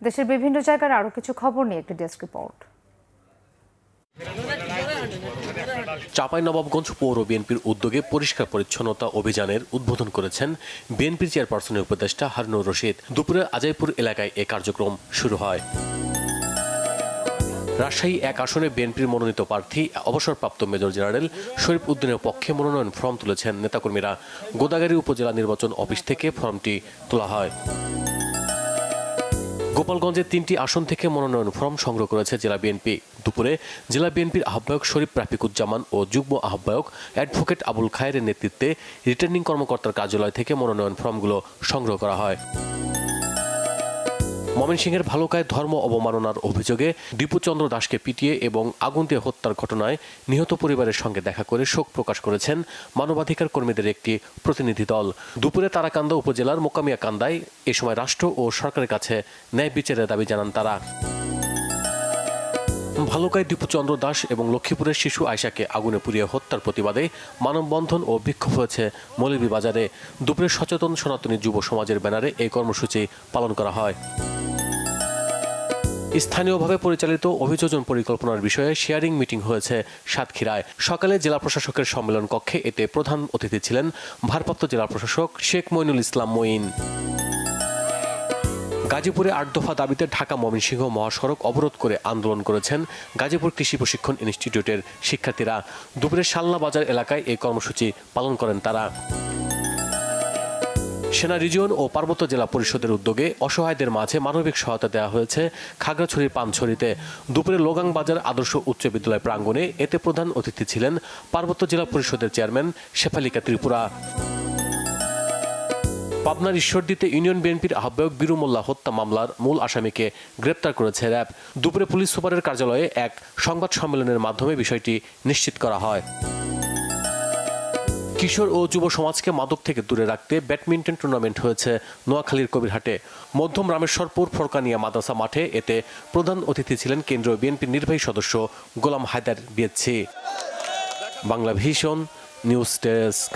দেশের বিভিন্ন জায়গার আরো কিছু খবর নিয়ে একটি ডেস্ক রিপোর্ট। চাঁপাইনবাবগঞ্জ পৌর বিএনপির উদ্যোগে পরিষ্কার পরিচ্ছন্নতা অভিযানের উদ্বোধন করেছেন বিএনপির চেয়ারপারসনের উপদেষ্টা হারুনুর রশিদ। দুপুরে আজাইপুর এলাকায় এ কার্যক্রম শুরু হয়। রাজশাহী 1 আসনে বিএনপির মনোনীত প্রার্থী অবসরপ্রাপ্ত মেজর জেনারেল শরীফ উদ্দিনের পক্ষে মনোনয়ন ফর্ম তুলেছেন নেতাকর্মীরা। গোদাগাড়ী উপজেলা নির্বাচন অফিস থেকে ফর্মটি তোলা হয়। গোপালগঞ্জের 3টি আসন থেকে মনোনয়ন ফর্ম সংগ্রহ করেছে জেলা বিএনপি। দুপুরে জেলা বিএনপির আহ্বায়ক শরীফ রাফিকুজ্জামান ও যুগ্ম আহ্বায়ক অ্যাডভোকেট আবুল খায়েরের নেতৃত্বে রিটার্নিং কর্মকর্তার কার্যালয় থেকে মনোনয়ন ফর্মগুলো সংগ্রহ করা হয়। ময়মনসিংহের ভালুকায় ধর্ম অবমাননার অভিযোগে দীপুচন্দ্র দাসকে পিটিয়ে এবং আগুন দিয়ে হত্যার ঘটনায় নিহত পরিবারের সঙ্গে দেখা করে শোক প্রকাশ করেছেন মানবাধিকার কর্মীদের একটি প্রতিনিধি দল। দুপুরে তারাকান্দা উপজেলার মোকামিয়া কান্দায় এ সময় রাষ্ট্র ও সরকারের কাছে ন্যায় বিচারের দাবি জানান তারা। ভালুকায় দীপুচন্দ্র দাস এবং লক্ষ্মীপুরের শিশু আয়শাকে আগুনে পুড়িয়ে হত্যার প্রতিবাদে মানববন্ধন ও বিক্ষোভ হয়েছে মৌলভীবাজারে। দুপুরে সচেতন সনাতনী যুব সমাজের ব্যানারে এই কর্মসূচি পালন করা হয়। স্থানীয়ভাবে পরিচালিত অভিযোজন পরিকল্পনার বিষয়ে শেয়ারিং মিটিং হয়েছে সাতক্ষীরায়। সকালে জেলা প্রশাসকের সম্মেলন কক্ষে এতে প্রধান অতিথি ছিলেন ভারপ্রাপ্ত জেলা প্রশাসক শেখ মইনুল ইসলাম মঈন। গাজীপুরে 8 দফা দাবিতে ঢাকা ময়মনসিংহ মহাসড়ক অবরোধ করে আন্দোলন করেছেন গাজীপুর কৃষি প্রশিক্ষণ ইনস্টিটিউটের শিক্ষার্থীরা। দুপুরে শালনা বাজার এলাকায় এই কর্মসূচি পালন করেন তারা। সেনা রিজিয়ন ও পার্বত্য জেলা পরিষদের উদ্যোগে অসহায়দের মাঝে মানবিক সহায়তা দেওয়া হয়েছে খাগড়াছড়ির পানছড়িতে। দুপুরে লোগাং বাজার আদর্শ উচ্চ বিদ্যালয় প্রাঙ্গণে এতে প্রধান অতিথি ছিলেন পার্বত্য জেলা পরিষদের চেয়ারম্যান শেফালিকা ত্রিপুরা। পাবনার ঈশ্বরদীতে ইউনিয়ন বিএনপির আহ্বায়ক বীরু মোল্লা হত্যা মামলার মূল আসামিকে গ্রেপ্তার করেছে র্যাব। দুপুরে পুলিশ সুপারের কার্যালয়ে এক সংবাদ সম্মেলনের মাধ্যমে বিষয়টি নিশ্চিত করা হয়। কিশোর ও যুব সমাজকে মাদক থেকে দূরে রাখতে ব্যাডমিন্টন টুর্নামেন্ট হয়েছে নোয়াখালীর কবিরহাটে। মধ্যম রামেশ্বরপুর ফরকানিয়া মাদ্রাসা মাঠে এতে প্রধান অতিথি ছিলেন কেন্দ্রীয় বিএনপির নির্বাহী সদস্য Golam Haider BSc. Bangla vision news desk.